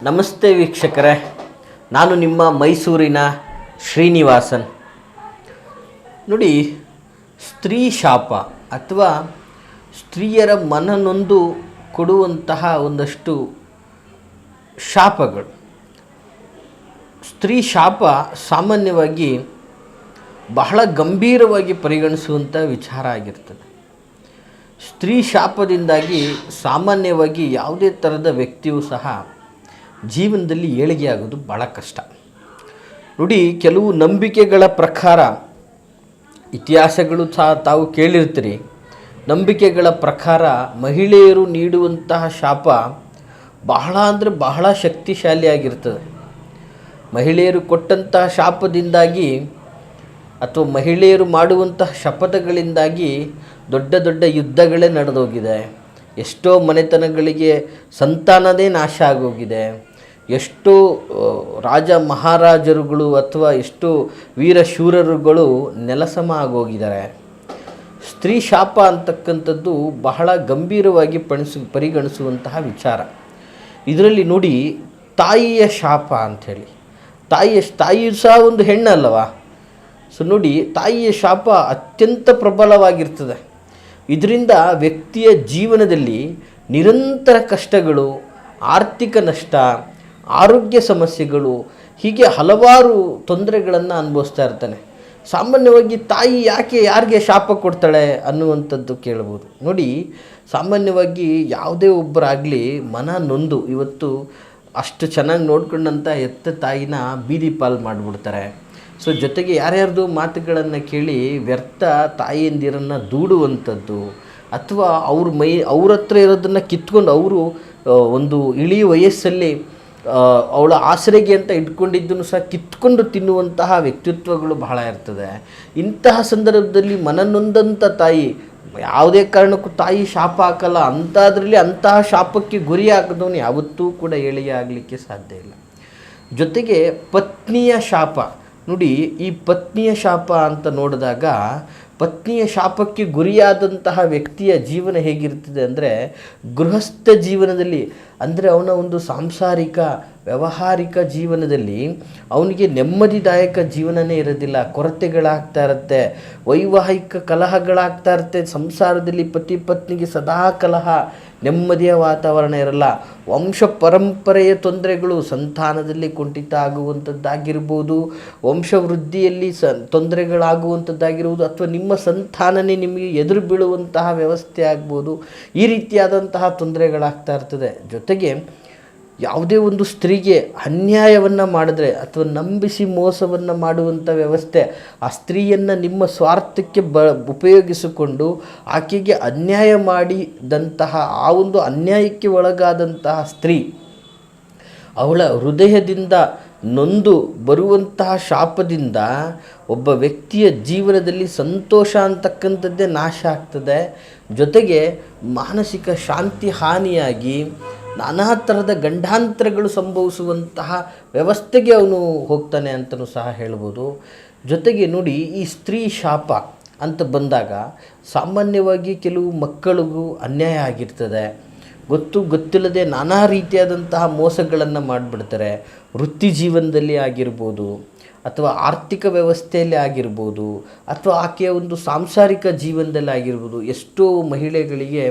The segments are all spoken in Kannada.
ನಮಸ್ತೆ ವೀಕ್ಷಕರೇ, ನಾನು ನಿಮ್ಮ ಮೈಸೂರಿನ ಶ್ರೀನಿವಾಸನ್. ನೋಡಿ, ಸ್ತ್ರೀ ಶಾಪ ಅಥವಾ ಸ್ತ್ರೀಯರ ಮನನೊಂದು ಕೊಡುವಂತಹ ಒಂದಷ್ಟು ಶಾಪಗಳು. ಸ್ತ್ರೀ ಶಾಪ ಸಾಮಾನ್ಯವಾಗಿ ಬಹಳ ಗಂಭೀರವಾಗಿ ಪರಿಗಣಿಸುವಂಥ ವಿಚಾರ ಆಗಿರ್ತದೆ. ಸ್ತ್ರೀ ಶಾಪದಿಂದಾಗಿ ಸಾಮಾನ್ಯವಾಗಿ ಯಾವುದೇ ಥರದ ವ್ಯಕ್ತಿಯೂ ಸಹ ಜೀವನದಲ್ಲಿ ಏಳಿಗೆ ಆಗೋದು ಭಾಳ ಕಷ್ಟ. ನೋಡಿ, ಕೆಲವು ನಂಬಿಕೆಗಳ ಪ್ರಕಾರ, ಇತಿಹಾಸಗಳು ಸಹ ತಾವು ಕೇಳಿರ್ತೀರಿ, ನಂಬಿಕೆಗಳ ಪ್ರಕಾರ ಮಹಿಳೆಯರು ನೀಡುವಂತಹ ಶಾಪ ಬಹಳ ಅಂದರೆ ಬಹಳ ಶಕ್ತಿಶಾಲಿಯಾಗಿರ್ತದೆ. ಮಹಿಳೆಯರು ಕೊಟ್ಟಂತಹ ಶಾಪದಿಂದಾಗಿ ಅಥವಾ ಮಹಿಳೆಯರು ಮಾಡುವಂತಹ ಶಪಥಗಳಿಂದಾಗಿ ದೊಡ್ಡ ದೊಡ್ಡ ಯುದ್ಧಗಳೇ ನಡೆದೋಗಿದೆ. ಎಷ್ಟೋ ಮನೆತನಗಳಿಗೆ ಸಂತಾನದೇ ನಾಶ ಆಗೋಗಿದೆ. ಎಷ್ಟೋ ರಾಜ ಮಹಾರಾಜರುಗಳು ಅಥವಾ ಎಷ್ಟೋ ವೀರಶೂರರುಗಳು ನೆಲಸಮ ಆಗೋಗಿದ್ದಾರೆ. ಸ್ತ್ರೀ ಶಾಪ ಅಂತಕ್ಕಂಥದ್ದು ಬಹಳ ಗಂಭೀರವಾಗಿ ಪರಿಗಣಿಸುವಂತಹ ವಿಚಾರ. ಇದರಲ್ಲಿ ನೋಡಿ, ತಾಯಿಯ ಶಾಪ ಅಂಥೇಳಿ, ತಾಯಿಯು ಸಹ ಒಂದು ಹೆಣ್ಣಲ್ಲವಾ? ಸೊ ನೋಡಿ, ತಾಯಿಯ ಶಾಪ ಅತ್ಯಂತ ಪ್ರಬಲವಾಗಿರ್ತದೆ. ಇದರಿಂದ ವ್ಯಕ್ತಿಯ ಜೀವನದಲ್ಲಿ ನಿರಂತರ ಕಷ್ಟಗಳು, ಆರ್ಥಿಕ ನಷ್ಟ, ಆರೋಗ್ಯ ಸಮಸ್ಯೆಗಳು, ಹೀಗೆ ಹಲವಾರು ತೊಂದರೆಗಳನ್ನು ಅನುಭವಿಸ್ತಾ ಇರ್ತಾನೆ. ಸಾಮಾನ್ಯವಾಗಿ ತಾಯಿ ಯಾರಿಗೆ ಶಾಪ ಕೊಡ್ತಾಳೆ ಅನ್ನುವಂಥದ್ದು ಕೇಳ್ಬೋದು. ನೋಡಿ, ಸಾಮಾನ್ಯವಾಗಿ ಯಾವುದೇ ಒಬ್ಬರಾಗಲಿ ಮನ ನೊಂದು ಇವತ್ತು ಅಷ್ಟು ಚೆನ್ನಾಗಿ ನೋಡ್ಕೊಂಡಂಥ ಎತ್ತ ತಾಯಿನ ಬೀದಿ ಪಾಲು ಮಾಡಿಬಿಡ್ತಾರೆ. ಸೊ ಜೊತೆಗೆ ಯಾರ್ಯಾರ್ದು ಮಾತುಗಳನ್ನು ಕೇಳಿ ವ್ಯರ್ಥ ತಾಯಿಯಂದಿರನ್ನು ದೂಡುವಂಥದ್ದು, ಅಥವಾ ಅವ್ರ ಹತ್ರ ಇರೋದನ್ನು ಕಿತ್ಕೊಂಡು ಅವರು ಒಂದು ಇಳಿ ವಯಸ್ಸಲ್ಲಿ ಅವಳ ಆಸರೆಗೆ ಅಂತ ಇಟ್ಕೊಂಡಿದ್ದನ್ನು ಸಹ ಕಿತ್ಕೊಂಡು ತಿನ್ನುವಂತಹ ವ್ಯಕ್ತಿತ್ವಗಳು ಬಹಳ ಇರ್ತದೆ. ಇಂತಹ ಸಂದರ್ಭದಲ್ಲಿ ಮನನೊಂದಂಥ ತಾಯಿ ಯಾವುದೇ ಕಾರಣಕ್ಕೂ ತಾಯಿ ಶಾಪ ಹಾಕಲ್ಲ. ಅಂತಹ ಶಾಪಕ್ಕೆ ಗುರಿ ಹಾಕಿದವನು ಯಾವತ್ತೂ ಕೂಡ ಏಳಿಗೆ ಆಗಲಿಕ್ಕೆ ಸಾಧ್ಯ ಇಲ್ಲ. ಜೊತೆಗೆ ಪತ್ನಿಯ ಶಾಪ ನೋಡಿ, ಈ ಪತ್ನಿಯ ಶಾಪ ಅಂತ ನೋಡಿದಾಗ, ಪತ್ನಿಯ ಶಾಪಕ್ಕೆ ಗುರಿಯಾದಂತಹ ವ್ಯಕ್ತಿಯ ಜೀವನ ಹೇಗಿರ್ತದೆ ಅಂದರೆ, ಗೃಹಸ್ಥ ಜೀವನದಲ್ಲಿ ಅಂದರೆ ಅವನ ಒಂದು ಸಾಂಸಾರಿಕ ವ್ಯಾವಹಾರಿಕ ಜೀವನದಲ್ಲಿ ಅವನಿಗೆ ನೆಮ್ಮದಿದಾಯಕ ಜೀವನವೇ ಇರೋದಿಲ್ಲ. ಕೊರತೆಗಳಾಗ್ತಾ ಇರುತ್ತೆ, ವೈವಾಹಿಕ ಕಲಹಗಳಾಗ್ತಾ ಇರುತ್ತೆ. ಸಂಸಾರದಲ್ಲಿ ಪತಿ ಪತ್ನಿಗೆ ಸದಾ ಕಲಹ, ನೆಮ್ಮದಿಯ ವಾತಾವರಣ ಇರಲ್ಲ. ವಂಶ ಪರಂಪರೆಯ ತೊಂದರೆಗಳು, ಸಂತಾನದಲ್ಲಿ ಕುಂಠಿತ ಆಗುವಂಥದ್ದಾಗಿರ್ಬೋದು, ವಂಶವೃದ್ಧಿಯಲ್ಲಿ ತೊಂದರೆಗಳಾಗುವಂಥದ್ದಾಗಿರ್ಬೋದು, ಅಥವಾ ನಿಮ್ಮ ಸಂತಾನನೇ ನಿಮಗೆ ಎದುರು ಬೀಳುವಂತಹ ವ್ಯವಸ್ಥೆ ಆಗ್ಬೋದು. ಈ ರೀತಿಯಾದಂತಹ ತೊಂದರೆಗಳಾಗ್ತಾ ಇರ್ತದೆ. ಜೊತೆಗೆ ಯಾವುದೇ ಒಂದು ಸ್ತ್ರೀಗೆ ಅನ್ಯಾಯವನ್ನು ಮಾಡಿದ್ರೆ ಅಥವಾ ನಂಬಿಸಿ ಮೋಸವನ್ನು ಮಾಡುವಂಥ ವ್ಯವಸ್ಥೆ, ಆ ಸ್ತ್ರೀಯನ್ನು ನಿಮ್ಮ ಸ್ವಾರ್ಥಕ್ಕೆ ಉಪಯೋಗಿಸಿಕೊಂಡು ಆಕೆಗೆ ಅನ್ಯಾಯ ಮಾಡಿದಂತಹ ಆ ಒಂದು ಅನ್ಯಾಯಕ್ಕೆ ಒಳಗಾದಂತಹ ಸ್ತ್ರೀ ಅವಳ ಹೃದಯದಿಂದ ನೊಂದು ಬರುವಂತಹ ಶಾಪದಿಂದ ಒಬ್ಬ ವ್ಯಕ್ತಿಯ ಜೀವನದಲ್ಲಿ ಸಂತೋಷ ಅಂತಕ್ಕಂಥದ್ದೇ ನಾಶ ಆಗ್ತದೆ. ಜೊತೆಗೆ ಮಾನಸಿಕ ಶಾಂತಿ ಹಾನಿಯಾಗಿ ನಾನಾ ಥರದ ಗಂಡಾಂತರಗಳು ಸಂಭವಿಸುವಂತಹ ವ್ಯವಸ್ಥೆಗೆ ಅವನು ಹೋಗ್ತಾನೆ ಅಂತಲೂ ಸಹ ಹೇಳ್ಬೋದು. ಜೊತೆಗೆ ನೋಡಿ, ಈ ಸ್ತ್ರೀ ಶಾಪ ಅಂತ ಬಂದಾಗ ಸಾಮಾನ್ಯವಾಗಿ ಕೆಲವು ಮಕ್ಕಳಿಗೂ ಅನ್ಯಾಯ ಆಗಿರ್ತದೆ. ಗೊತ್ತಿಲ್ಲದೆ ನಾನಾ ರೀತಿಯಾದಂತಹ ಮೋಸಗಳನ್ನು ಮಾಡಿಬಿಡ್ತಾರೆ. ವೃತ್ತಿ ಜೀವನದಲ್ಲಿ ಆಗಿರ್ಬೋದು, ಅಥವಾ ಆರ್ಥಿಕ ವ್ಯವಸ್ಥೆಯಲ್ಲಿ ಆಗಿರ್ಬೋದು, ಅಥವಾ ಆಕೆಯ ಒಂದು ಸಾಂಸಾರಿಕ ಜೀವನದಲ್ಲಿ ಆಗಿರ್ಬೋದು. ಎಷ್ಟೋ ಮಹಿಳೆಗಳಿಗೆ,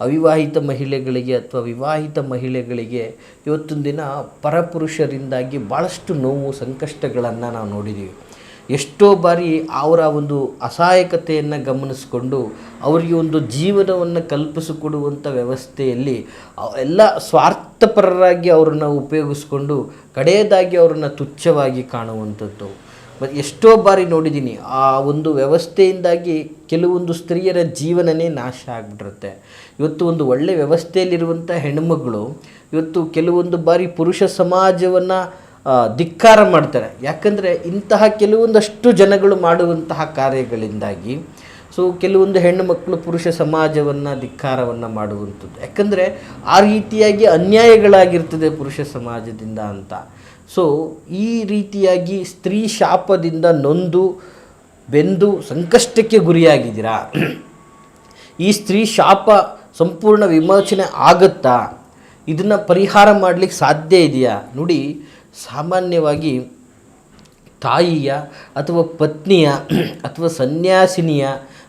ಅವಿವಾಹಿತ ಮಹಿಳೆಗಳಿಗೆ ಅಥವಾ ವಿವಾಹಿತ ಮಹಿಳೆಗಳಿಗೆ ಇವತ್ತೊಂದು ದಿನ ಪರಪುರುಷರಿಂದಾಗಿ ಭಾಳಷ್ಟು ನೋವು ಸಂಕಷ್ಟಗಳನ್ನು ನಾವು ನೋಡಿದ್ದೀವಿ. ಎಷ್ಟೋ ಬಾರಿ ಅವರ ಒಂದು ಅಸಹಾಯಕತೆಯನ್ನು ಗಮನಿಸಿಕೊಂಡು ಅವರಿಗೆ ಒಂದು ಜೀವನವನ್ನು ಕಲ್ಪಿಸಿಕೊಡುವಂಥ ವ್ಯವಸ್ಥೆಯಲ್ಲಿ ಎಲ್ಲ ಸ್ವಾರ್ಥಪರರಾಗಿ ಅವರನ್ನು ಉಪಯೋಗಿಸ್ಕೊಂಡು ಕಡೆಯದಾಗಿ ಅವರನ್ನು ತುಚ್ಛವಾಗಿ ಕಾಣುವಂಥದ್ದು. ಮತ್ತು ಎಷ್ಟೋ ಬಾರಿ ನೋಡಿದ್ದೀನಿ, ಆ ಒಂದು ವ್ಯವಸ್ಥೆಯಿಂದಾಗಿ ಕೆಲವೊಂದು ಸ್ತ್ರೀಯರ ಜೀವನನೇ ನಾಶ ಆಗಿಬಿಟ್ಟಿರುತ್ತೆ. ಇವತ್ತು ಒಂದು ಒಳ್ಳೆಯ ವ್ಯವಸ್ಥೆಯಲ್ಲಿರುವಂಥ ಹೆಣ್ಣುಮಗಳು ಇವತ್ತು ಕೆಲವೊಂದು ಬಾರಿ ಪುರುಷ ಸಮಾಜವನ್ನು ಧಿಕ್ಕಾರ ಮಾಡ್ತಾರೆ. ಯಾಕಂದರೆ ಇಂತಹ ಕೆಲವೊಂದಷ್ಟು ಜನಗಳು ಮಾಡುವಂತಹ ಕಾರ್ಯಗಳಿಂದಾಗಿ ಕೆಲವೊಂದು ಹೆಣ್ಣು ಮಕ್ಕಳು ಪುರುಷ ಸಮಾಜವನ್ನು ಧಿಕ್ಕಾರವನ್ನು ಮಾಡುವಂಥದ್ದು. ಯಾಕಂದರೆ ಆ ರೀತಿಯಾಗಿ ಅನ್ಯಾಯಗಳಾಗಿರ್ತದೆ ಪುರುಷ ಸಮಾಜದಿಂದ ಅಂತ. ಈ ರೀತಿಯಾಗಿ ಸ್ತ್ರೀ ಶಾಪದಿಂದ ನೊಂದು ಬೆಂದು ಸಂಕಷ್ಟಕ್ಕೆ ಗುರಿಯಾಗಿದ್ದೀರಾ? ಈ ಸ್ತ್ರೀ ಶಾಪ ಸಂಪೂರ್ಣ ವಿಮೋಚನೆ ಆಗುತ್ತಾ? ಇದನ್ನು ಪರಿಹಾರ ಮಾಡಲಿಕ್ಕೆ ಸಾಧ್ಯ ಇದೆಯಾ? ನೋಡಿ, ಸಾಮಾನ್ಯವಾಗಿ ತಾಯಿಯ ಅಥವಾ ಪತ್ನಿಯ ಅಥವಾ ಸನ್ಯಾಸಿನಿಯ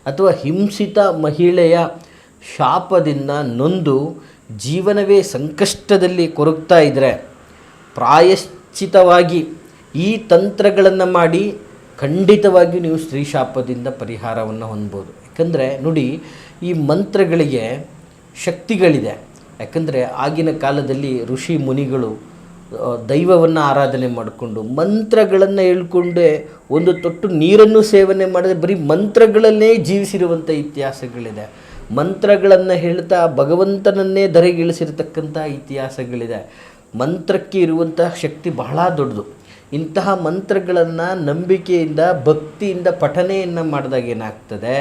ಅಥವಾ ಹಿಂಸಿತ ಮಹಿಳೆಯ ಶಾಪದಿಂದ ನೊಂದು ಜೀವನವೇ ಸಂಕಷ್ಟದಲ್ಲಿ ಕೊರಗ್ತಾ ಇದ್ದರೆ ಪ್ರಾಯಶ್ಚಿತವಾಗಿ ಈ ತಂತ್ರಗಳನ್ನು ಮಾಡಿ ಖಂಡಿತವಾಗಿಯೂ ನೀವು ಸ್ತ್ರೀ ಶಾಪದಿಂದ ಪರಿಹಾರವನ್ನು ಹೊಂದ್ಬೋದು. ಯಾಕಂದರೆ ನೋಡಿ, ಈ ಮಂತ್ರಗಳಿಗೆ ಶಕ್ತಿಗಳಿದೆ. ಯಾಕಂದರೆ ಆಗಿನ ಕಾಲದಲ್ಲಿ ಋಷಿ ಮುನಿಗಳು ದೈವವನ್ನು ಆರಾಧನೆ ಮಾಡಿಕೊಂಡು ಮಂತ್ರಗಳನ್ನು ಹೇಳ್ಕೊಂಡೇ ಒಂದು ತೊಟ್ಟು ನೀರನ್ನು ಸೇವನೆ ಮಾಡಿದ್ರೆ ಬರೀ ಮಂತ್ರಗಳನ್ನೇ ಜೀವಿಸಿರುವಂಥ ಇತಿಹಾಸಗಳಿದೆ. ಮಂತ್ರಗಳನ್ನು ಹೇಳ್ತಾ ಭಗವಂತನನ್ನೇ ಧರೆಗಿಳಿಸಿರ್ತಕ್ಕಂಥ ಇತಿಹಾಸಗಳಿದೆ. ಮಂತ್ರಕ್ಕೆ ಇರುವಂತಹ ಶಕ್ತಿ ಬಹಳ ದೊಡ್ಡದು. ಇಂತಹ ಮಂತ್ರಗಳನ್ನು ನಂಬಿಕೆಯಿಂದ ಭಕ್ತಿಯಿಂದ ಪಠನೆಯನ್ನು ಮಾಡಿದಾಗ ಏನಾಗ್ತದೆ,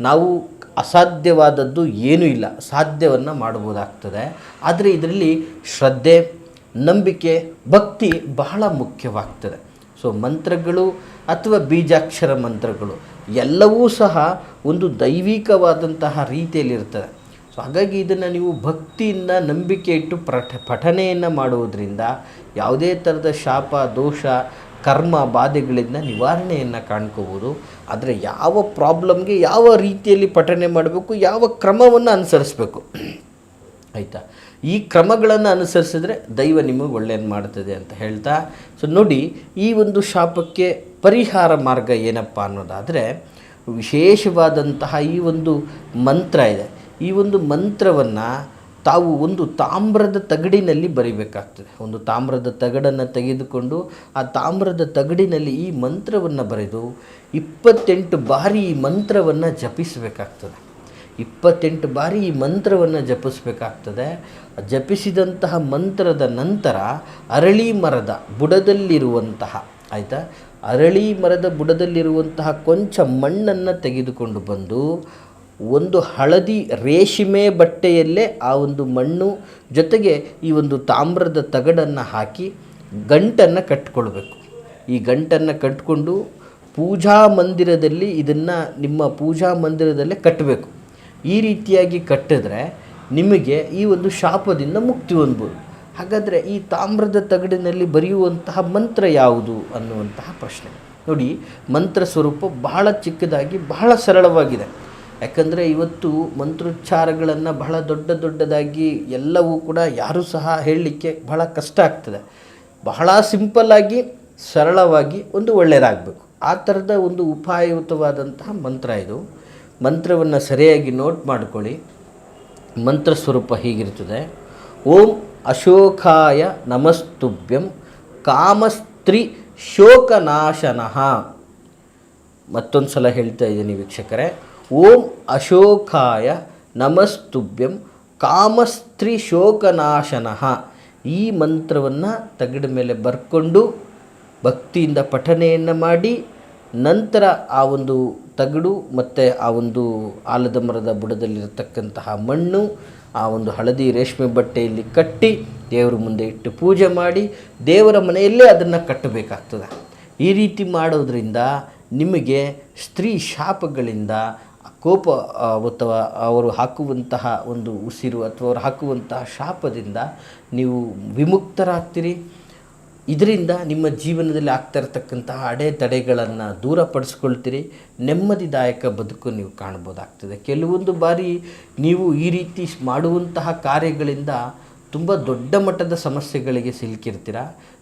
ನಾವು ಅಸಾಧ್ಯವಾದದ್ದು ಏನೂ ಇಲ್ಲ, ಸಾಧ್ಯವನ್ನು ಮಾಡ್ಬೋದಾಗ್ತದೆ. ಆದರೆ ಇದರಲ್ಲಿ ಶ್ರದ್ಧೆ, ನಂಬಿಕೆ, ಭಕ್ತಿ ಬಹಳ ಮುಖ್ಯವಾಗ್ತದೆ. ಸೊ ಮಂತ್ರಗಳು ಅಥವಾ ಬೀಜಾಕ್ಷರ ಮಂತ್ರಗಳು ಎಲ್ಲವೂ ಸಹ ಒಂದು ದೈವಿಕವಾದಂತಹ ರೀತಿಯಲ್ಲಿರ್ತದೆ. ಸೊ ಹಾಗಾಗಿ ಇದನ್ನು ನೀವು ಭಕ್ತಿಯಿಂದ ನಂಬಿಕೆ ಇಟ್ಟು ಪಠನೆಯನ್ನು ಮಾಡುವುದರಿಂದ ಯಾವುದೇ ಥರದ ಶಾಪ, ದೋಷ, ಕರ್ಮ, ಬಾಧೆಗಳಿಂದ ನಿವಾರಣೆಯನ್ನು ಕಾಣ್ಕೋಬೋದು. ಆದರೆ ಯಾವ ಪ್ರಾಬ್ಲಮ್ಗೆ ಯಾವ ರೀತಿಯಲ್ಲಿ ಪಠನೆ ಮಾಡಬೇಕು, ಯಾವ ಕ್ರಮವನ್ನು ಅನುಸರಿಸಬೇಕು, ಆಯಿತಾ, ಈ ಕ್ರಮಗಳನ್ನು ಅನುಸರಿಸಿದ್ರೆ ದೈವ ನಿಮಗೆ ಒಳ್ಳೆಯದು ಮಾಡ್ತದೆ ಅಂತ ಹೇಳ್ತಾ, ಸೊ ನೋಡಿ, ಈ ಒಂದು ಶಾಪಕ್ಕೆ ಪರಿಹಾರ ಮಾರ್ಗ ಏನಪ್ಪ ಅನ್ನೋದಾದರೆ, ವಿಶೇಷವಾದಂತಹ ಈ ಒಂದು ಮಂತ್ರ ಇದೆ. ಈ ಒಂದು ಮಂತ್ರವನ್ನು ತಾವು ಒಂದು ತಾಮ್ರದ ತಗಡಿನಲ್ಲಿ ಬರಿಬೇಕಾಗ್ತದೆ. ಒಂದು ತಾಮ್ರದ ತಗಡನ್ನು ತೆಗೆದುಕೊಂಡು ಆ ತಾಮ್ರದ ತಗಡಿನಲ್ಲಿ ಈ ಮಂತ್ರವನ್ನು ಬರೆದು 28 ಬಾರಿ ಈ ಮಂತ್ರವನ್ನು ಜಪಿಸಬೇಕಾಗ್ತದೆ. 28 ಬಾರಿ ಈ ಮಂತ್ರವನ್ನು ಜಪಿಸಬೇಕಾಗ್ತದೆ. ಜಪಿಸಿದಂತಹ ಮಂತ್ರದ ನಂತರ ಅರಳಿ ಮರದ ಬುಡದಲ್ಲಿರುವಂತಹ, ಆಯಿತಾ, ಅರಳಿ ಮರದ ಬುಡದಲ್ಲಿರುವಂತಹ ಕೊಂಚ ಮಣ್ಣನ್ನು ತೆಗೆದುಕೊಂಡು ಬಂದು ಒಂದು ಹಳದಿ ರೇಷ್ಮೆ ಬಟ್ಟೆಯಲ್ಲೇ ಆ ಒಂದು ಮಣ್ಣು ಜೊತೆಗೆ ಈ ಒಂದು ತಾಮ್ರದ ತಗಡನ್ನು ಹಾಕಿ ಗಂಟನ್ನು ಕಟ್ಕೊಳ್ಬೇಕು. ಈ ಗಂಟನ್ನು ಕಟ್ಕೊಂಡು ಪೂಜಾ ಮಂದಿರದಲ್ಲಿ ಇದನ್ನು ನಿಮ್ಮ ಪೂಜಾ ಮಂದಿರದಲ್ಲೇ ಕಟ್ಟಬೇಕು. ಈ ರೀತಿಯಾಗಿ ಕಟ್ಟಿದ್ರೆ ನಿಮಗೆ ಈ ಒಂದು ಶಾಪದಿಂದ ಮುಕ್ತಿ ಹೊಂದ್ಬೋದು. ಹಾಗಾದರೆ ಈ ತಾಮ್ರದ ತಗಡಿನಲ್ಲಿ ಬರೆಯುವಂತಹ ಮಂತ್ರ ಯಾವುದು ಅನ್ನುವಂತಹ ಪ್ರಶ್ನೆ. ನೋಡಿ, ಮಂತ್ರ ಸ್ವರೂಪ ಬಹಳ ಚಿಕ್ಕದಾಗಿ ಬಹಳ ಸರಳವಾಗಿದೆ. ಯಾಕಂದರೆ ಇವತ್ತು ಮಂತ್ರೋಚ್ಚಾರಗಳನ್ನು ಬಹಳ ದೊಡ್ಡದಾಗಿ ಎಲ್ಲವೂ ಕೂಡ ಯಾರೂ ಸಹ ಹೇಳಲಿಕ್ಕೆ ಬಹಳ ಕಷ್ಟ ಆಗ್ತದೆ. ಬಹಳ ಸಿಂಪಲ್ಲಾಗಿ ಸರಳವಾಗಿ ಒಂದು ಒಳ್ಳೆಯದಾಗಬೇಕು. ಆ ಥರದ ಒಂದು ಉಪಾಯಯುತವಾದಂತಹ ಮಂತ್ರ ಇದು. ಮಂತ್ರವನ್ನು ಸರಿಯಾಗಿ ನೋಟ್ ಮಾಡಿಕೊಳ್ಳಿ. ಮಂತ್ರ ಸ್ವರೂಪ ಹೀಗಿರ್ತದೆ: ಓಂ ಅಶೋಕಾಯ ನಮಸ್ತುಭ್ಯಂ ಕಾಮಸ್ತ್ರೀ ಶೋಕನಾಶನಃ. ಮತ್ತೊಂದು ಸಲ ಹೇಳ್ತಾ ಇದ್ದೀನಿ ವೀಕ್ಷಕರೇ, ಓಂ ಅಶೋಕಾಯ ನಮಸ್ತುಭ್ಯಂ ಕಾಮಸ್ತ್ರೀ ಶೋಕನಾಶನಃ. ಈ ಮಂತ್ರವನ್ನು ತಗಡ ಮೇಲೆ ಬರ್ಕೊಂಡು ಭಕ್ತಿಯಿಂದ ಪಠನೆಯನ್ನು ಮಾಡಿ, ನಂತರ ಆ ಒಂದು ತಗಡು ಮತ್ತು ಆ ಒಂದು ಆಲದ ಮರದ ಬುಡದಲ್ಲಿರತಕ್ಕಂತಹ ಮಣ್ಣು ಆ ಒಂದು ಹಳದಿ ರೇಷ್ಮೆ ಬಟ್ಟೆಯಲ್ಲಿ ಕಟ್ಟಿ ದೇವರ ಮುಂದೆ ಇಟ್ಟು ಪೂಜೆ ಮಾಡಿ ದೇವರ ಮನೆಯಲ್ಲೇ ಅದನ್ನು ಕಟ್ಟಬೇಕಾಗ್ತದೆ. ಈ ರೀತಿ ಮಾಡೋದ್ರಿಂದ ನಿಮಗೆ ಸ್ತ್ರೀ ಶಾಪಗಳಿಂದ, ಕೋಪ ಅಥವಾ ಅವರು ಹಾಕುವಂತಹ ಒಂದು ಉಸಿರು ಅಥವಾ ಅವರು ಹಾಕುವಂತಹ ಶಾಪದಿಂದ ನೀವು ವಿಮುಕ್ತರಾಗ್ತೀರಿ. ಇದರಿಂದ ನಿಮ್ಮ ಜೀವನದಲ್ಲಿ ಆಗ್ತಾ ಇರತಕ್ಕಂತಹ ಅಡೆತಡೆಗಳನ್ನು ದೂರಪಡಿಸ್ಕೊಳ್ತೀರಿ. ನೆಮ್ಮದಿದಾಯಕ ಬದುಕು ನೀವು ಕಾಣ್ಬೋದಾಗ್ತದೆ. ಕೆಲವೊಂದು ಬಾರಿ ನೀವು ಈ ರೀತಿ ಮಾಡುವಂತಹ ಕಾರ್ಯಗಳಿಂದ ತುಂಬ ದೊಡ್ಡ ಮಟ್ಟದ ಸಮಸ್ಯೆಗಳಿಗೆ ಸಿಲುಕಿರ್ತೀರ.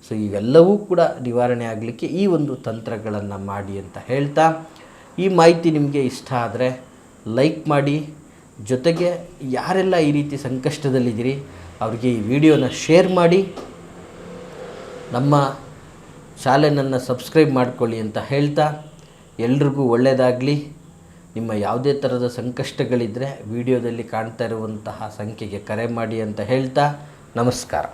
ಸೊ ಇವೆಲ್ಲವೂ ಕೂಡ ನಿವಾರಣೆ ಆಗಲಿಕ್ಕೆ ಈ ಒಂದು ತಂತ್ರಗಳನ್ನು ಮಾಡಿ ಅಂತ ಹೇಳ್ತಾ, ಈ ಮಾಹಿತಿ ನಿಮಗೆ ಇಷ್ಟ ಆದರೆ ಲೈಕ್ ಮಾಡಿ. ಜೊತೆಗೆ ಯಾರೆಲ್ಲ ಈ ರೀತಿ ಸಂಕಷ್ಟದಲ್ಲಿದ್ದೀರಿ ಅವರಿಗೆ ಈ ವಿಡಿಯೋನ ಶೇರ್ ಮಾಡಿ. ನಮ್ಮ ಚಾನೆಲನ್ನು ಸಬ್ಸ್ಕ್ರೈಬ್ ಮಾಡಿಕೊಳ್ಳಿ ಅಂತ ಹೇಳ್ತಾ, ಎಲ್ರಿಗೂ ಒಳ್ಳೆಯದಾಗಲಿ. ನಿಮ್ಮ ಯಾವುದೇ ಥರದ ಸಂಕಷ್ಟಗಳಿದ್ದರೆ ವಿಡಿಯೋದಲ್ಲಿ ಕಾಣ್ತಾ ಇರುವಂತಹ ಸಂಖ್ಯೆಗೆ ಕರೆ ಮಾಡಿ ಅಂತ ಹೇಳ್ತಾ, ನಮಸ್ಕಾರ.